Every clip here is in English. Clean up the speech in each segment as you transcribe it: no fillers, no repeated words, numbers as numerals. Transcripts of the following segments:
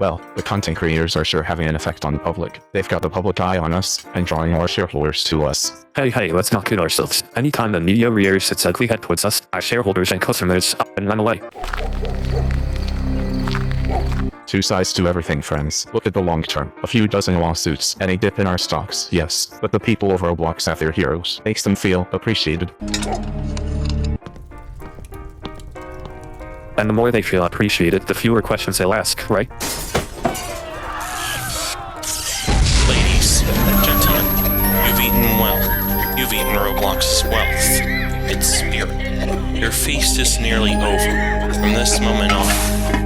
Well, the content creators are sure having an effect on the public. They've got the public eye on us and drawing more shareholders to us. Hey, let's not kid ourselves. Anytime the media rears its ugly head towards us, our shareholders and customers up and run away. Two sides to everything, friends. Look at the long term. A few dozen lawsuits and a dip in our stocks, yes. But the people of Roblox have their heroes. Makes them feel appreciated. And the more they feel appreciated, the fewer questions they'll ask, right? Ladies and gentlemen, you've eaten well. You've eaten Roblox's wealth, its spirit. Your feast is nearly over. From this moment on,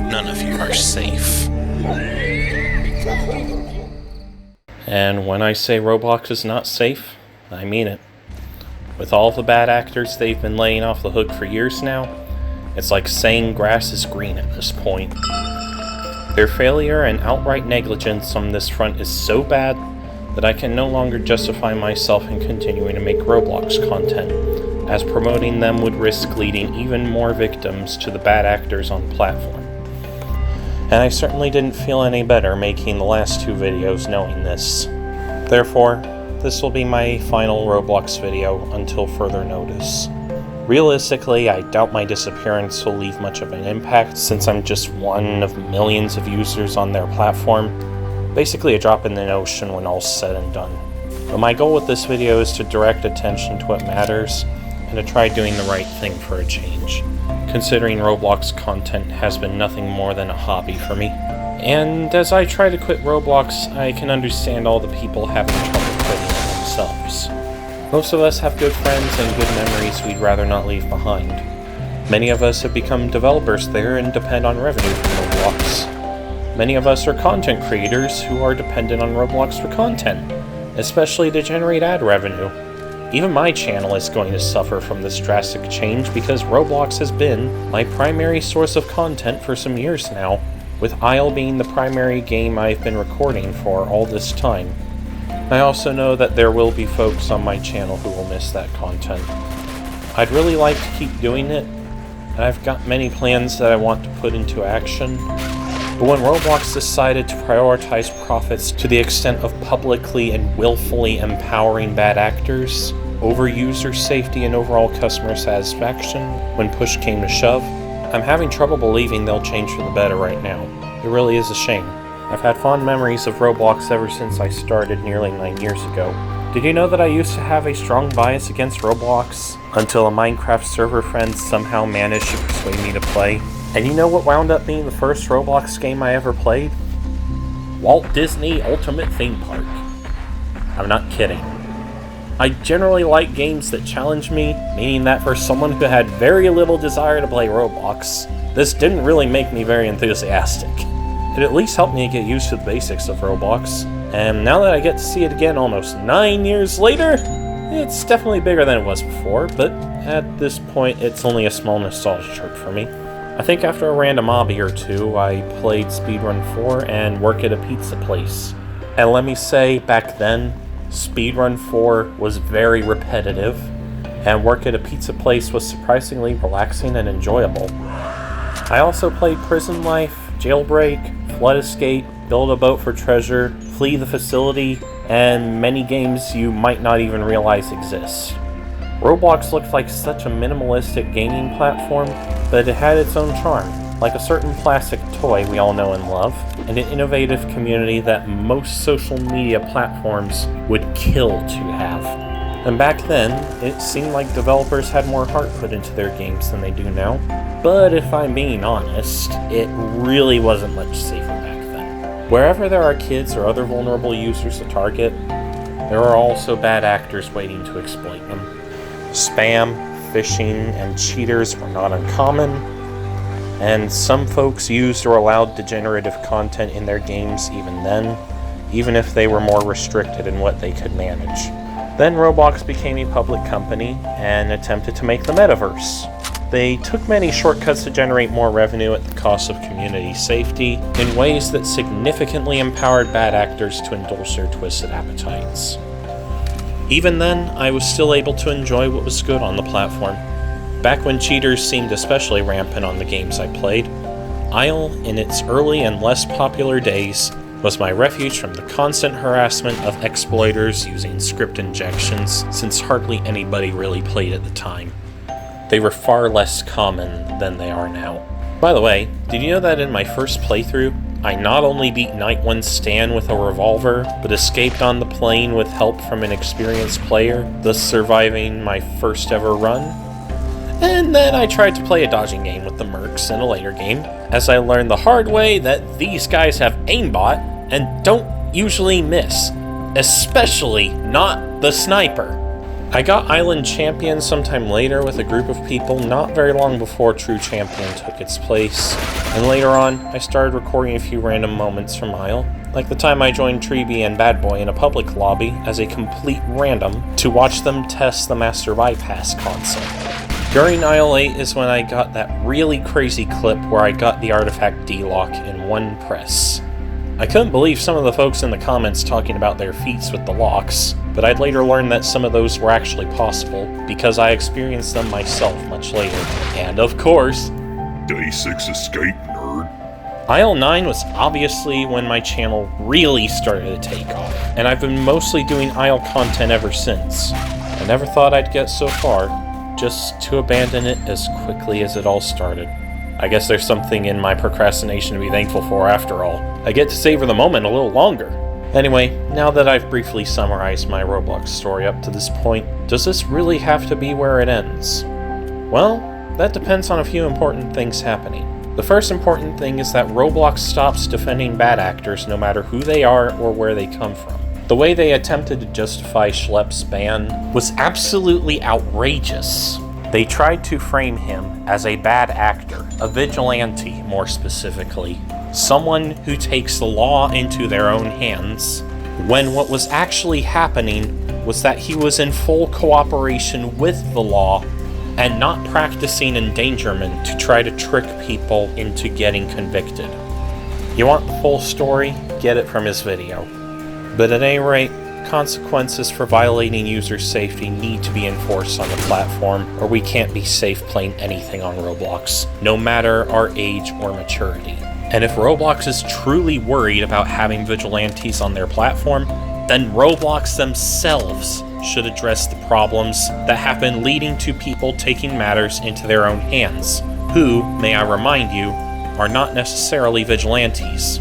none of you are safe. And when I say Roblox is not safe, I mean it. With all the bad actors they've been laying off the hook for years now, it's like saying grass is green at this point. Their failure and outright negligence on this front is so bad that I can no longer justify myself in continuing to make Roblox content, as promoting them would risk leading even more victims to the bad actors on the platform. And I certainly didn't feel any better making the last two videos knowing this. Therefore, this will be my final Roblox video until further notice. Realistically, I doubt my disappearance will leave much of an impact since I'm just one of millions of users on their platform. Basically a drop in the ocean when all's said and done. But my goal with this video is to direct attention to what matters and to try doing the right thing for a change, considering Roblox content has been nothing more than a hobby for me. And as I try to quit Roblox, I can understand all the people having trouble quitting it themselves. Most of us have good friends and good memories we'd rather not leave behind. Many of us have become developers there and depend on revenue from Roblox. Many of us are content creators who are dependent on Roblox for content, especially to generate ad revenue. Even my channel is going to suffer from this drastic change because Roblox has been my primary source of content for some years now, with Isle being the primary game I've been recording for all this time. I also know that there will be folks on my channel who will miss that content. I'd really like to keep doing it, and I've got many plans that I want to put into action, but when Roblox decided to prioritize profits to the extent of publicly and willfully empowering bad actors over user safety and overall customer satisfaction when push came to shove, I'm having trouble believing they'll change for the better right now. It really is a shame. I've had fond memories of Roblox ever since I started nearly 9 years ago. Did you know that I used to have a strong bias against Roblox until a Minecraft server friend somehow managed to persuade me to play? And you know what wound up being the first Roblox game I ever played? Walt Disney Ultimate Theme Park. I'm not kidding. I generally like games that challenge me, meaning that for someone who had very little desire to play Roblox, this didn't really make me very enthusiastic. It at least helped me get used to the basics of Roblox, and now that I get to see it again almost 9 years later, it's definitely bigger than it was before, but at this point it's only a small nostalgia trip for me. I think after a random obby or two, I played Speedrun 4 and Work at a Pizza Place. And let me say, back then, Speedrun 4 was very repetitive, and Work at a Pizza Place was surprisingly relaxing and enjoyable. I also played Prison Life, Jailbreak, Flood Escape, Build a Boat for Treasure, Flee the Facility, and many games you might not even realize exist. Roblox looked like such a minimalistic gaming platform, but it had its own charm, like a certain plastic toy we all know and love, and an innovative community that most social media platforms would kill to have. And back then, it seemed like developers had more heart put into their games than they do now. But if I'm being honest, it really wasn't much safer back then. Wherever there are kids or other vulnerable users to target, there are also bad actors waiting to exploit them. Spam, phishing, and cheaters were not uncommon, and some folks used or allowed degenerative content in their games even then, even if they were more restricted in what they could manage. Then Roblox became a public company and attempted to make the metaverse. They took many shortcuts to generate more revenue at the cost of community safety in ways that significantly empowered bad actors to indulge their twisted appetites. Even then, I was still able to enjoy what was good on the platform. Back when cheaters seemed especially rampant on the games I played, Isle, in its early and less popular days, was my refuge from the constant harassment of exploiters using script injections, since hardly anybody really played at the time. They were far less common than they are now. By the way, did you know that in my first playthrough, I not only beat Night 1 Stan with a revolver, but escaped on the plane with help from an experienced player, thus surviving my first ever run? And then I tried to play a dodging game with the Mercs in a later game, as I learned the hard way that these guys have aimbot and don't usually miss, especially not the sniper. I got Island Champion sometime later with a group of people not very long before True Champion took its place, and later on I started recording a few random moments from Isle, like the time I joined Treeby and Bad Boy in a public lobby as a complete random to watch them test the Master Bypass concept. During Isle 8 is when I got that really crazy clip where I got the artifact D-Lock in one press. I couldn't believe some of the folks in the comments talking about their feats with the locks, but I'd later learn that some of those were actually possible, because I experienced them myself much later. And of course, Day 6 escape, nerd. Isle 9 was obviously when my channel really started to take off, and I've been mostly doing Isle content ever since. I never thought I'd get so far, just to abandon it as quickly as it all started. I guess there's something in my procrastination to be thankful for after all. I get to savor the moment a little longer. Anyway, now that I've briefly summarized my Roblox story up to this point, does this really have to be where it ends? Well, that depends on a few important things happening. The first important thing is that Roblox stops defending bad actors no matter who they are or where they come from. The way they attempted to justify Schlepp's ban was absolutely outrageous. They tried to frame him as a bad actor, a vigilante more specifically, someone who takes the law into their own hands, when what was actually happening was that he was in full cooperation with the law and not practicing endangerment to try to trick people into getting convicted. You want the full story? Get it from his video. But at any rate, consequences for violating user safety need to be enforced on the platform, or we can't be safe playing anything on Roblox, no matter our age or maturity. And if Roblox is truly worried about having vigilantes on their platform, then Roblox themselves should address the problems that have been leading to people taking matters into their own hands, who, may I remind you, are not necessarily vigilantes.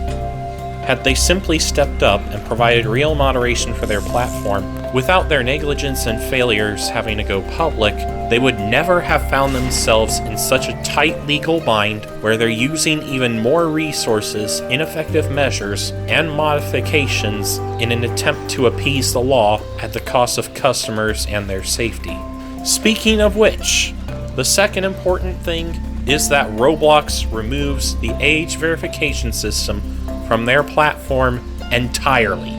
Had they simply stepped up and provided real moderation for their platform, without their negligence and failures having to go public, they would never have found themselves in such a tight legal bind where they're using even more resources, ineffective measures, and modifications in an attempt to appease the law at the cost of customers and their safety. Speaking of which, the second important thing is that Roblox removes the age verification system from their platform entirely.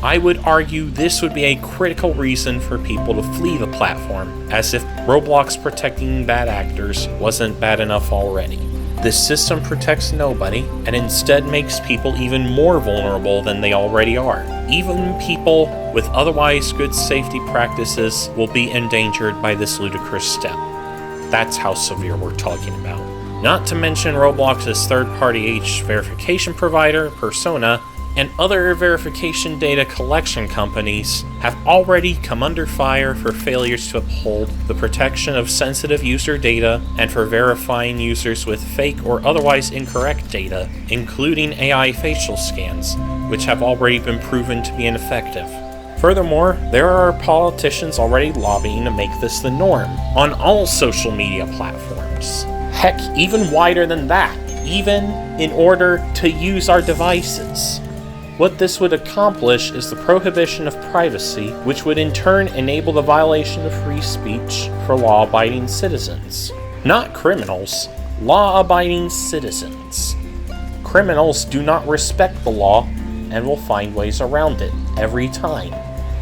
I would argue this would be a critical reason for people to flee the platform, as if Roblox protecting bad actors wasn't bad enough already. This system protects nobody, and instead makes people even more vulnerable than they already are. Even people with otherwise good safety practices will be endangered by this ludicrous step. That's how severe we're talking about. Not to mention Roblox's third-party age verification provider, Persona, and other verification data collection companies have already come under fire for failures to uphold the protection of sensitive user data and for verifying users with fake or otherwise incorrect data, including AI facial scans, which have already been proven to be ineffective. Furthermore, there are politicians already lobbying to make this the norm on all social media platforms. Heck, even wider than that, even in order to use our devices. What this would accomplish is the prohibition of privacy, which would in turn enable the violation of free speech for law-abiding citizens. Not criminals, law-abiding citizens. Criminals do not respect the law and will find ways around it every time.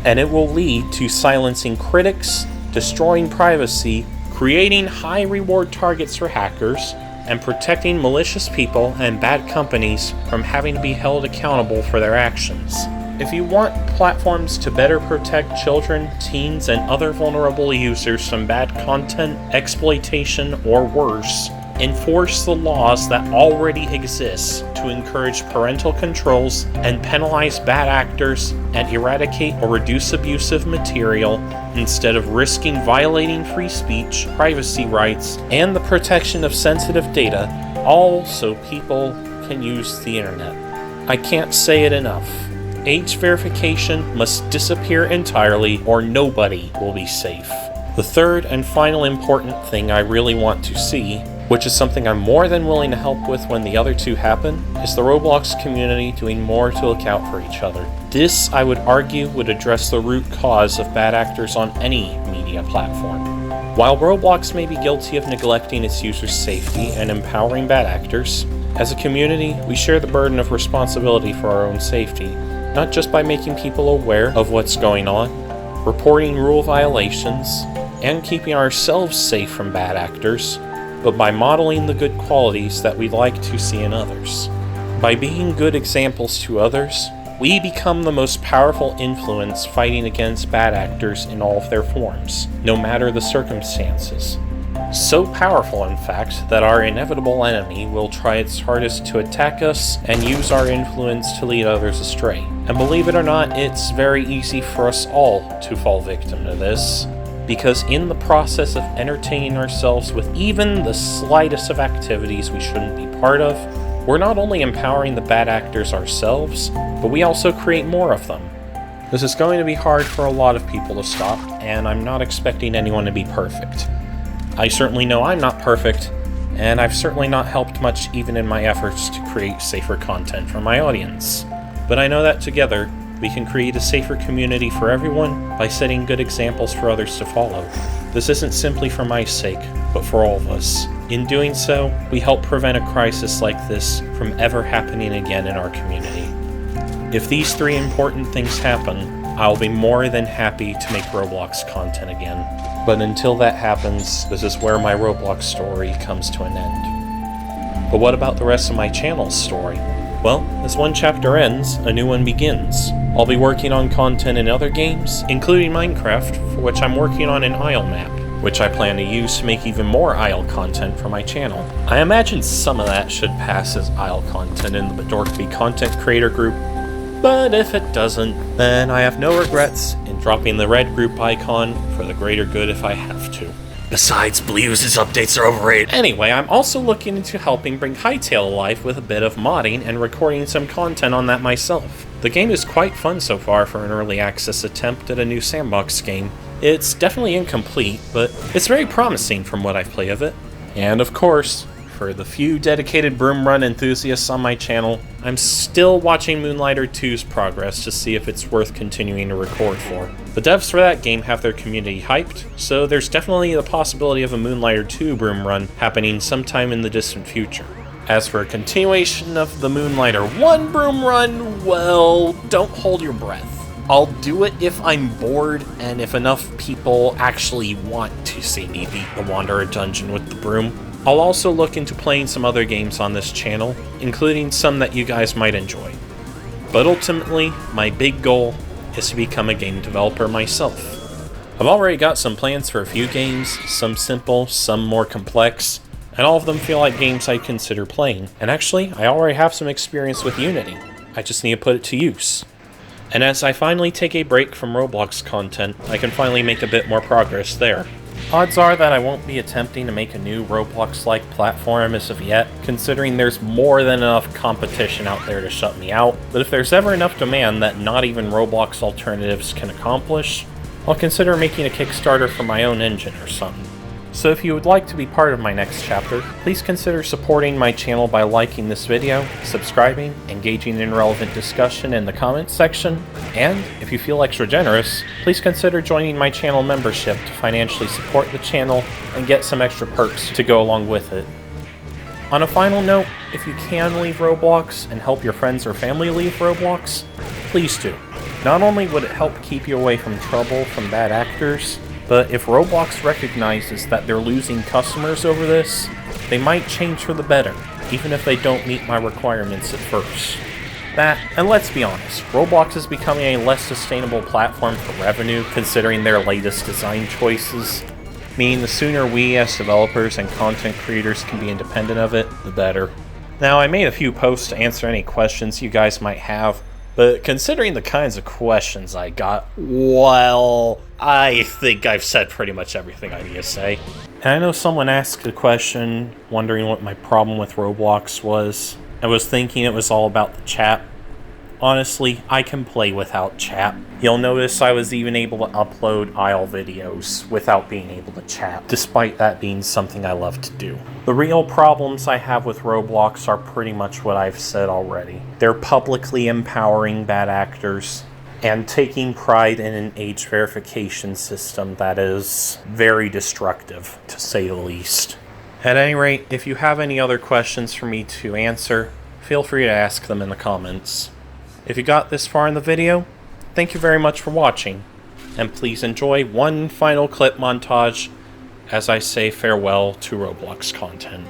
And it will lead to silencing critics, destroying privacy, creating high-reward targets for hackers, and protecting malicious people and bad companies from having to be held accountable for their actions. If you want platforms to better protect children, teens, and other vulnerable users from bad content, exploitation, or worse, enforce the laws that already exist to encourage parental controls and penalize bad actors and eradicate or reduce abusive material instead of risking violating free speech, privacy rights, and the protection of sensitive data, all so people can use the internet. I can't say it enough. Age verification must disappear entirely or nobody will be safe. The third and final important thing I really want to see, which is something I'm more than willing to help with when the other two happen, is the Roblox community doing more to look out for each other. This, I would argue, would address the root cause of bad actors on any media platform. While Roblox may be guilty of neglecting its users' safety and empowering bad actors, as a community, we share the burden of responsibility for our own safety, not just by making people aware of what's going on, reporting rule violations, and keeping ourselves safe from bad actors, but by modeling the good qualities that we'd like to see in others. By being good examples to others, we become the most powerful influence fighting against bad actors in all of their forms, no matter the circumstances. So powerful, in fact, that our inevitable enemy will try its hardest to attack us and use our influence to lead others astray. And believe it or not, it's very easy for us all to fall victim to this, because in the process of entertaining ourselves with even the slightest of activities we shouldn't be part of, we're not only empowering the bad actors ourselves, but we also create more of them. This is going to be hard for a lot of people to stop, and I'm not expecting anyone to be perfect. I certainly know I'm not perfect, and I've certainly not helped much even in my efforts to create safer content for my audience. But I know that together, we can create a safer community for everyone by setting good examples for others to follow. This isn't simply for my sake, but for all of us. In doing so, we help prevent a crisis like this from ever happening again in our community. If these three important things happen, I'll be more than happy to make Roblox content again. But until that happens, this is where my Roblox story comes to an end. But what about the rest of my channel's story? Well, as one chapter ends, a new one begins. I'll be working on content in other games, including Minecraft, for which I'm working on an Isle map, which I plan to use to make even more Isle content for my channel. I imagine some of that should pass as Isle content in the Bedorkby content creator group, but if it doesn't, then I have no regrets in dropping the red group icon for the greater good if I have to. Besides, Blues' updates are overrated. Anyway, I'm also looking into helping bring Hytale to life with a bit of modding and recording some content on that myself. The game is quite fun so far for an early access attempt at a new sandbox game. It's definitely incomplete, but it's very promising from what I've played of it. And of course, for the few dedicated Broom Run enthusiasts on my channel, I'm still watching Moonlighter 2's progress to see if it's worth continuing to record for. The devs for that game have their community hyped, so there's definitely the possibility of a Moonlighter 2 Broom Run happening sometime in the distant future. As for a continuation of the Moonlighter 1 Broom Run, well, don't hold your breath. I'll do it if I'm bored and if enough people actually want to see me beat the Wanderer dungeon with the broom. I'll also look into playing some other games on this channel, including some that you guys might enjoy. But ultimately, my big goal is to become a game developer myself. I've already got some plans for a few games, some simple, some more complex, and all of them feel like games I'd consider playing. And actually, I already have some experience with Unity. I just need to put it to use. And as I finally take a break from Roblox content, I can finally make a bit more progress there. Odds are that I won't be attempting to make a new Roblox-like platform as of yet, considering there's more than enough competition out there to shut me out, but if there's ever enough demand that not even Roblox alternatives can accomplish, I'll consider making a Kickstarter for my own engine or something. So if you would like to be part of my next chapter, please consider supporting my channel by liking this video, subscribing, engaging in relevant discussion in the comments section, and if you feel extra generous, please consider joining my channel membership to financially support the channel and get some extra perks to go along with it. On a final note, if you can leave Roblox and help your friends or family leave Roblox, please do. Not only would it help keep you away from trouble from bad actors, but if Roblox recognizes that they're losing customers over this, they might change for the better, even if they don't meet my requirements at first. That, and let's be honest, Roblox is becoming a less sustainable platform for revenue considering their latest design choices. Meaning the sooner we as developers and content creators can be independent of it, the better. Now, I made a few posts to answer any questions you guys might have, but considering the kinds of questions I got, well, I think I've said pretty much everything I need to say. And I know someone asked a question wondering what my problem with Roblox was. I was thinking it was all about the chat. Honestly, I can play without chat. You'll notice I was even able to upload IL videos without being able to chat, despite that being something I love to do. The real problems I have with Roblox are pretty much what I've said already. They're publicly empowering bad actors, and taking pride in an age verification system that is very destructive, to say the least. At any rate, if you have any other questions for me to answer, feel free to ask them in the comments. If you got this far in the video, thank you very much for watching, and please enjoy one final clip montage as I say farewell to Roblox content.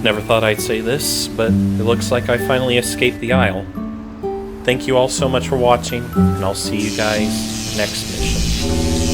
Never thought I'd say this, but it looks like I finally escaped the aisle. Thank you all so much for watching, and I'll see you guys next mission.